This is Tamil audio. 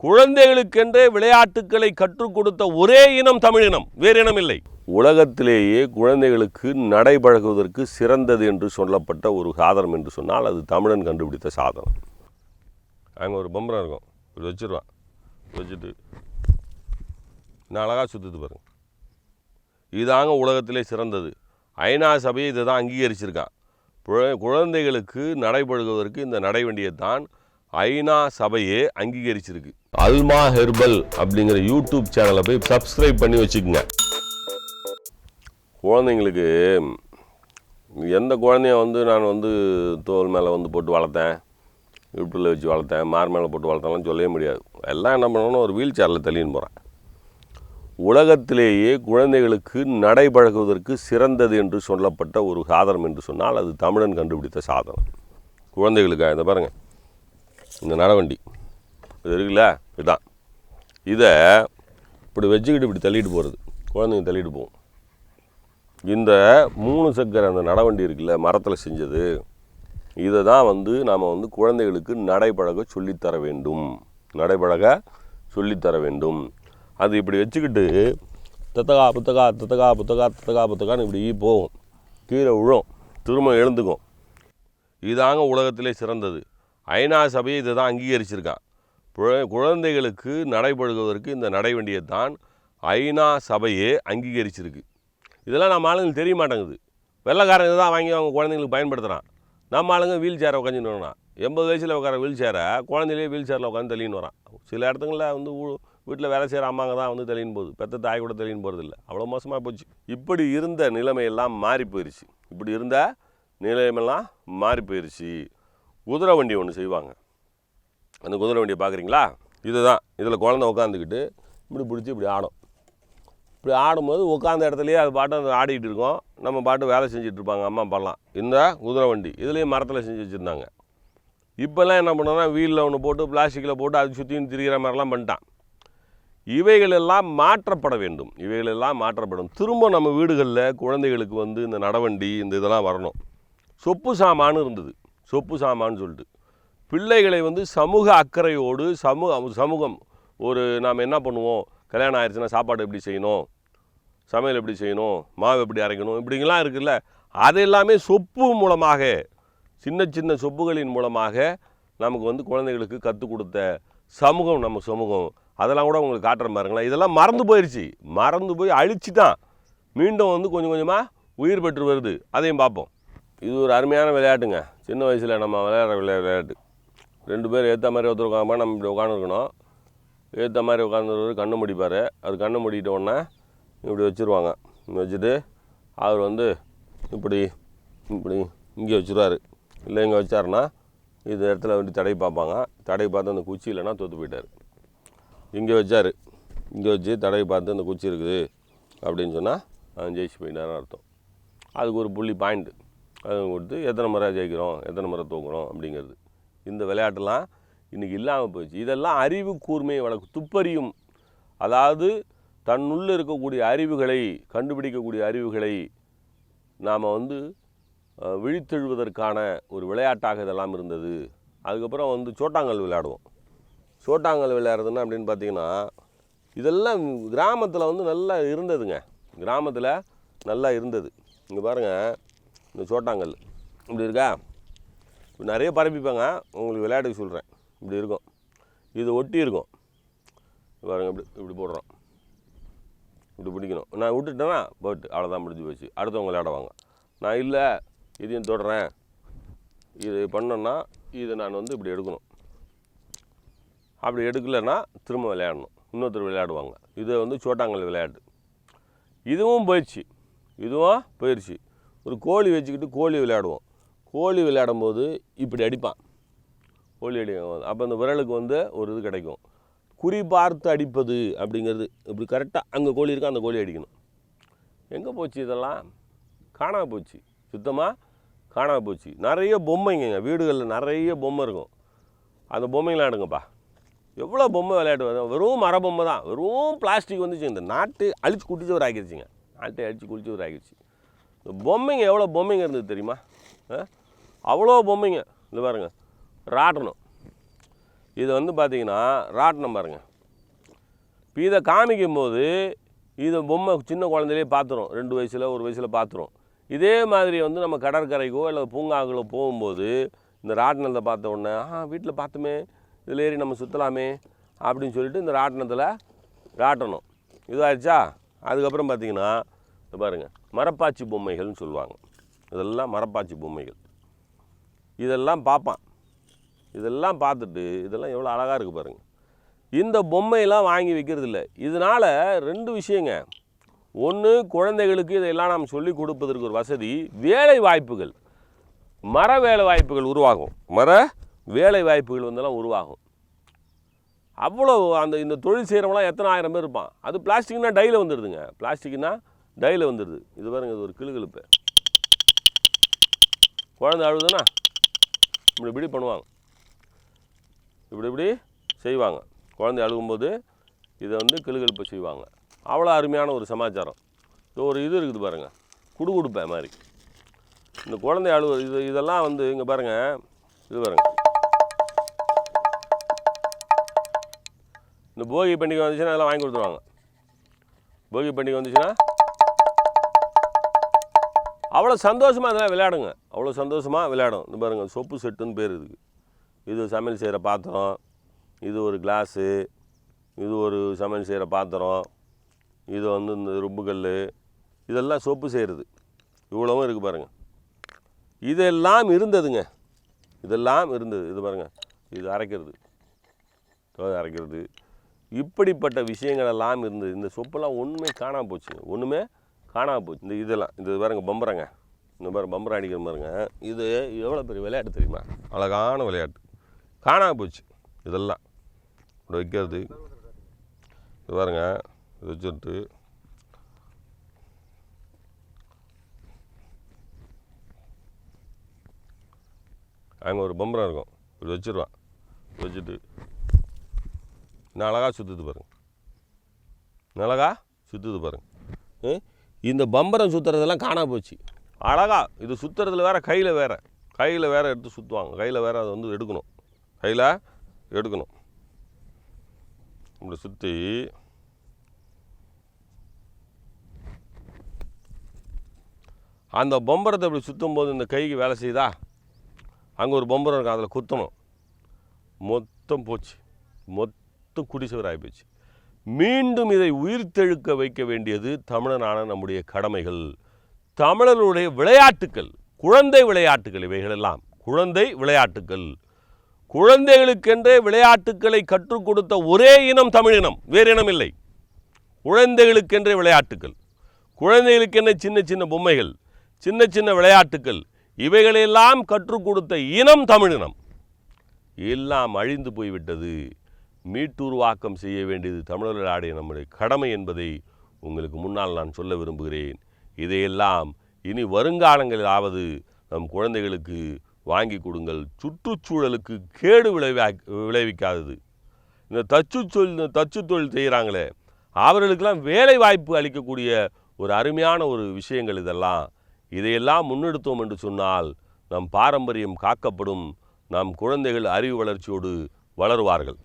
குழந்தைகளுக்கென்றே விளையாட்டுக்களை கற்றுக் கொடுத்த ஒரே இனம் தமிழினம், வேறு இனம் இல்லை. உலகத்திலேயே குழந்தைகளுக்கு நடைபழகுவதற்கு சிறந்தது என்று சொல்லப்பட்ட ஒரு சாதனம் என்று சொன்னால் அது தமிழன் கண்டுபிடித்த சாதனம். அங்கே ஒரு பொம்பரம் இருக்கும், இப்படி வச்சுருவான், வச்சுட்டு நான் அழகாக சுற்றுது பாருங்க. இதாங்க உலகத்திலே சிறந்தது. ஐநா சபையை இதை தான் அங்கீகரிச்சிருக்கான். குழந்தைகளுக்கு நடைபழகுவதற்கு இந்த நடைவண்டியை தான் ஐநா சபையே அங்கீகரிச்சிருக்கு. அல்மா ஹெர்பல் அப்படிங்கிற யூடியூப் சேனலை போய் சப்ஸ்கிரைப் பண்ணி வச்சுக்கோங்க. குழந்தைங்களுக்கு எந்த குழந்தைய நான் தோல் மேலே போட்டு வளர்த்தேன், யூடியூப்பில் வச்சு வளர்த்தேன், மார் மேலே போட்டு வளர்த்தேன்லாம் சொல்லவே முடியாது. எல்லாம் என்ன பண்ணணும்னா ஒரு வீல் சேரில் தள்ளின்னு போகிறேன். உலகத்திலேயே குழந்தைகளுக்கு நடைபழகுவதற்கு சிறந்தது என்று சொல்லப்பட்ட ஒரு சாதனம் என்று சொன்னால் அது தமிழன் கண்டுபிடித்த சாதனம். குழந்தைகளுக்காக இதை பாருங்கள், இந்த நடவண்டி இது இருக்குல்ல, இதுதான். இதை இப்படி வச்சுக்கிட்டு இப்படி தள்ளிட்டு போகிறது, குழந்தைங்க தள்ளிட்டு போகும். இந்த 3 சக்கர அந்த நடவண்டி இருக்குல்ல, மரத்தில் செஞ்சது, இதை தான் நாம் குழந்தைகளுக்கு நடைபழக சொல்லித்தர வேண்டும். நடைபழக சொல்லித்தர வேண்டும். அது இப்படி வச்சுக்கிட்டு தத்தகா புத்தகா தத்தகா புத்தகா தத்தகா புத்தகான்னு இப்படி போகும், கீழே விழும், திரும்ப எழுந்துக்கும். இதாங்க உலகத்திலே சிறந்தது. ஐநா சபையை இதை தான் அங்கீகரிச்சிருக்கான். குழந்தைகளுக்கு நடைபழகுவதற்கு இந்த நடைவண்டியை தான் ஐநா சபையே அங்கீகரிச்சிருக்கு. இதெல்லாம் நம்ம ஆளுங்களுக்கு தெரிய மாட்டேங்குது. வெள்ளைக்காரங்க இதை தான் வாங்கி அவங்க குழந்தைங்களுக்கு பயன்படுத்துகிறான். நம்ம ஆளுங்க வீல் சேரை உட்காந்துன்னு வரான். 80 வயசில் உட்கார வீல் சேரை குழந்தையிலே வீல் சேரில் உட்காந்து தள்ளின்னு வரான். சில இடத்துங்களில் வீட்டில் வேலை செய்கிற அம்மாங்க தான் தள்ளின்னு போகுது, பெற்ற தாய் கூட தள்ளின்னு போகிறதில்ல. அவ்வளோ மோசமாக போச்சு. இப்படி இருந்த நிலைமையெல்லாம் மாறி போயிடுச்சு. இப்படி இருந்த நிலைமையெல்லாம் மாறி போயிடுச்சு. குதிரை வண்டி ஒன்று செய்வாங்க. அந்த குதிரை வண்டியை பார்க்குறீங்களா? இதுதான். இதில் குழந்தை உட்காந்துக்கிட்டு இப்படி பிடிச்சி இப்படி ஆடும். இப்படி ஆடும்போது உட்காந்த இடத்துலையே அது பாட்டு ஆடிக்கிட்டு இருக்கோம். நம்ம பாட்டு வேலை செஞ்சுட்டு இருப்பாங்க அம்மா அப்பாலாம். இந்த குதிரை வண்டி இதுலேயும் மரத்தில் செஞ்சு வச்சுருந்தாங்க. இப்போல்லாம் என்ன பண்ணோன்னா வீலில் ஒன்று போட்டு பிளாஸ்டிக்கில் போட்டு அது சுற்றின்னு திரிகிற மாதிரிலாம் பண்ணிட்டான். இவைகளெல்லாம் மாற்றப்பட வேண்டும். இவைகளெல்லாம் மாற்றப்படும். திரும்ப நம்ம வீடுகளில் குழந்தைகளுக்கு இந்த நடவண்டி இந்த இதெல்லாம் வரணும். சொப்பு சாமான்னு இருந்தது. சொப்பு சாமான்னு சொல்லிட்டு பிள்ளைகளை சமூக அக்கறையோடு சமூகம் ஒரு நாம் என்ன பண்ணுவோம், கல்யாணம் ஆயிடுச்சுன்னா சாப்பாடு எப்படி செய்யணும், சமையல் எப்படி செய்யணும், மாவு எப்படி அரைக்கணும், இப்படிங்கெல்லாம் இருக்குல்ல, அது எல்லாமே சொப்பு மூலமாக, சின்ன சின்ன சொப்புகளின் மூலமாக நமக்கு குழந்தைகளுக்கு கற்றுக் கொடுத்த சமூகம் நம்ம சமூகம். அதெல்லாம் கூட உங்களுக்கு காட்டுற பாருங்களேன். இதெல்லாம் மறந்து போயிடுச்சு. மறந்து போய் அழிச்சுட்டான். மீண்டும் கொஞ்சம் கொஞ்சமாக உயிர் பெற்று வருது. அதையும் பார்ப்போம். இது ஒரு அருமையான விளையாட்டுங்க. சின்ன வயசில் நம்ம விளையாடுற விளையாட்டு. 2 பேர் ஏற்ற மாதிரி ஒருத்தர் உட்காந்து நம்ம இப்படி உட்காந்துருக்கணும். ஏற்ற மாதிரி உட்காந்துருவார், கண்ணு முடிப்பார். அது கண்ணு முடிக்கிட்ட உடனே இப்படி வச்சுருவாங்க. வச்சுட்டு அவர் இப்படி இப்படி இங்கே வச்சுருவார். இல்லை இங்கே வச்சாருன்னா இது இடத்துல தடை பார்ப்பாங்க. தடை பார்த்து அந்த குச்சி இல்லைன்னா தோற்று போயிட்டார். இங்கே வச்சார், இங்கே வச்சு தடவை பார்த்து அந்த குச்சி இருக்குது அப்படின்னு சொன்னால் அவன் ஜெயிச்சு போயிட்டாருன்னு அர்த்தம். அதுக்கு ஒரு புள்ளி பாயிண்ட்டு அது கொடுத்து எத்தனை முறை ஜெயிக்கிறோம், எத்தனை முறை தூக்குறோம் அப்படிங்கிறது. இந்த விளையாட்டெல்லாம் இன்றைக்கி இல்லாமல் போயிடுச்சு. இதெல்லாம் அறிவு கூர்மையை வளர்க்கும். துப்பறியும், அதாவது தன்னுள்ளே இருக்கக்கூடிய அறிவுகளை கண்டுபிடிக்கக்கூடிய அறிவுகளை நாம் விழித்தெழுவதற்கான ஒரு விளையாட்டாக இதெல்லாம் இருந்தது. அதுக்கப்புறம் சோட்டாங்கல் விளையாடுவோம். சோட்டாங்கல் விளையாடுறதுன்னா அப்படின்னு பார்த்தீங்கன்னா இதெல்லாம் கிராமத்தில் நல்லா இருந்ததுங்க. கிராமத்தில் நல்லா இருந்தது. இங்கே பாருங்கள், இந்த சோட்டாங்கல் இப்படி இருக்கா, இப்படி நிறைய பரப்பிப்பாங்க. உங்களுக்கு விளையாட்டுக்கு சொல்கிறேன். இப்படி இருக்கும், இது ஒட்டி இருக்கும் பாருங்கள். இப்படி இப்படி போடுறோம், இப்படி பிடிக்கணும். நான் விட்டுட்டேன்னா போட்டு அவ்வளோதான், முடிஞ்சு போச்சு. அடுத்தவங்க விளையாடுவாங்க. நான் இல்லை இதையும் தொடுறேன், இது பண்ணோன்னா இதை நான் இப்படி எடுக்கணும். அப்படி எடுக்கலைன்னா திரும்ப விளையாடணும், இன்னொருத்தர் விளையாடுவாங்க. இது சோட்டாங்கல் விளையாட்டு. இதுவும் போயிடுச்சு, இதுவும் போயிடுச்சு. ஒரு கோழி வச்சுக்கிட்டு கோழி விளையாடுவோம். கோழி விளையாடும்போது இப்படி அடிப்பான், கோழி அடிக்கும். அப்போ அந்த விரலுக்கு ஒரு இது கிடைக்கும். குறி பார்த்து அடிப்பது அப்படிங்கிறது. இப்படி கரெக்டாக அங்கே கோழி இருக்கா, அந்த கோழி அடிக்கணும். எங்கே போச்சு இதெல்லாம்? காணாமல் போச்சு, சுத்தமாக காணாமல் போச்சு. நிறைய பொம்மைங்க வீடுகளில் நிறைய பொம்மை இருக்கும். அந்த பொம்மைங்களாம் எடுங்கப்பா. எவ்வளோ பொம்மை விளையாட்டு வரும். வெறும் மர பொம்மை தான், வெறும் பிளாஸ்டிக் வந்துச்சு. இந்த நாட்டு அழிச்சு குட்டிச்சு ஒரு ஆக்கிடுச்சிங்க. நாட்டை அழிச்சு குளிச்சு ஒரு ஆக்கிடுச்சு. இந்த பொம்மைங்க எவ்வளோ பொம்மைங்க இருந்தது தெரியுமா? அவ்வளோ பொம்மைங்க. இந்த பாருங்கள், ராட்டணும். இது வந்து பார்த்திங்கன்னா ராட்டினம் பாருங்கள். இப்போ இதை காமிக்கும்போது இது பொம்மை சின்ன குழந்தையிலே பார்த்துரும், 2 வயசில் 1 வயசில் பார்த்துரும். இதே மாதிரி வந்து நம்ம கடற்கரைக்கோ இல்லை பூங்காக்களோ போகும்போது இந்த ராட்டினத்தை பார்த்த உடனே வீட்டில் பார்த்தோமே, இதில் ஏறி நம்ம சுற்றலாமே அப்படின்னு சொல்லிட்டு இந்த ராட்டினத்தில் ராட்டணும். இதாகிடுச்சா. அதுக்கப்புறம் பார்த்திங்கன்னா இது பாருங்கள், மரப்பாச்சி பொம்மைகள்னு சொல்லுவாங்க. இதெல்லாம் மரப்பாச்சி பொம்மைகள். இதெல்லாம் பார்ப்பான். இதெல்லாம் பார்த்துட்டு இதெல்லாம் எவ்வளோ அழகாக இருக்குது பாருங்கள். இந்த பொம்மையெல்லாம் வாங்கி வைக்கிறது இல்லை. இதனால் 2 விஷயங்க. ஒன்று, குழந்தைகளுக்கு இதையெல்லாம் நாம் சொல்லிக் கொடுப்பதற்கு ஒரு வசதி. வேலை வாய்ப்புகள், மர வேலை வாய்ப்புகள் உருவாகும். மர வேலை வாய்ப்புகள் வந்தெல்லாம் உருவாகும். அவ்வளோ இந்த தொழில் செய்கிறவங்களாம் எத்தனை ஆயிரம் பேர் இருப்பான். அது பிளாஸ்டிக்னா டையில் வந்துடுதுங்க. பிளாஸ்டிக்னா டையில் வந்துடுது. இது பாருங்க, இது ஒரு கிளுகிழுப்பு. குழந்தை அழுதுன்னா இப்படி பண்ணுவாங்க, இப்படி செய்வாங்க. குழந்தை அழுகும்போது இதை வந்து கிளுகிழுப்பை செய்வாங்க. அவ்வளோ அருமையான ஒரு சமாச்சாரம். ஒரு இது இருக்குது பாருங்கள், குடுகுடுப்பை மாதிரி. இந்த குழந்தை அழுவு இதெல்லாம் வந்து இங்கே பாருங்கள், இது பாருங்கள். இந்த போகி பண்டிகை வந்துச்சுன்னா அதெல்லாம் வாங்கி கொடுத்துருவாங்க. போகி பண்டிகை வந்துச்சுன்னா அவ்வளோ சந்தோஷமாக அதெல்லாம் விளையாடுங்க. அவ்வளோ சந்தோஷமாக விளையாடும். இந்த பாருங்கள், சொப்பு செட்டுன்னு பேர் இதுக்கு. இது சமையல் செய்கிற பாத்திரம், இது ஒரு கிளாஸு, இது ஒரு சமையல் செய்கிற பாத்திரம், இது வந்து இந்த ருப்புக்கல், இதெல்லாம் சொப்பு செய்கிறது. இவ்வளவும் இருக்குது பாருங்கள். இதெல்லாம் இருந்ததுங்க. இதெல்லாம் இருந்தது. இது பாருங்கள், இது அரைக்கிறது, அரைக்கிறது, இப்படிப்பட்ட விஷயங்கள் எல்லாம் இருந்தது. இந்த சொப்பெல்லாம் ஒன்றுமே காணாமல் போச்சுங்க. ஒன்றுமே காணாமல் போச்சு. இதெல்லாம் இது பாருங்க, பம்பரங்க. இந்த மாதிரி பம்பரம் அடிக்கிற பாருங்க. இது எவ்வளோ பெரிய விளையாட்டு தெரியுமா? அழகான விளையாட்டு. காணாமல் போச்சு. இதெல்லாம் இப்படி வைக்கிறது. இது பாருங்க, இது வச்சுட்டு அங்கே ஒரு பம்பரம் இருக்கும், இப்படி வச்சுருவான். வச்சுட்டு நான் அழகாக சுற்றுது பாருங்க, அழகாக சுற்றுது பாருங்க. இந்த பம்பரம் சுற்றுறதெல்லாம் காணாமல் போச்சு. அழகாக இது சுற்றுறதுல வேறு, கையில் வேறு எடுத்து சுற்றுவாங்க. கையில் வேறு அதை வந்து எடுக்கணும், கையில் எடுக்கணும். இப்படி சுற்றி அந்த பம்பரத்தை இப்படி சுற்றும் போது இந்த கைக்கு வேலை செய்யுதா? அங்கே ஒரு பம்பரம் இருக்கும், அதில் குத்தணும். மொத்தம் போச்சு, மொத்தம் குடிசவர் ஆகிப்போச்சு. மீண்டும் இதை உயிர்த்தெழுக்க வைக்க வேண்டியது தமிழனான நம்முடைய கடமைகள். தமிழர்களுடைய விளையாட்டுக்கள், குழந்தை விளையாட்டுக்கள், இவைகளெல்லாம் குழந்தை விளையாட்டுக்கள். குழந்தைகளுக்கென்றே விளையாட்டுக்களை கற்றுக் கொடுத்த ஒரே இனம் தமிழினம், வேறு இனம் இல்லை. குழந்தைகளுக்கென்றே விளையாட்டுக்கள், குழந்தைகளுக்கென்ன சின்ன சின்ன பொம்மைகள், சின்ன சின்ன விளையாட்டுக்கள், இவைகளெல்லாம் கற்றுக் கொடுத்த இனம் தமிழினம். எல்லாம் அழிந்து போய்விட்டது. மீட்டுருவாக்கம் செய்ய வேண்டியது தமிழர்களுடைய நம்முடைய கடமை என்பதை உங்களுக்கு முன்னால் நான் சொல்ல விரும்புகிறேன். இதையெல்லாம் இனி வருங்காலங்களிலாவது நம் குழந்தைகளுக்கு வாங்கி கொடுங்கள். சுற்றுச்சூழலுக்கு கேடு விளைவிக்காதது. இந்த தச்சு தொழில் செய்கிறாங்களே, அவர்களுக்கெல்லாம் வேலை வாய்ப்பு அளிக்கக்கூடிய ஒரு அருமையான ஒரு விஷயங்கள் இதெல்லாம். இதையெல்லாம் முன்னெடுத்தோம் என்று சொன்னால் நம் பாரம்பரியம் காக்கப்படும். நம் குழந்தைகள் அறிவு வளர்ச்சியோடு வளருவார்கள்.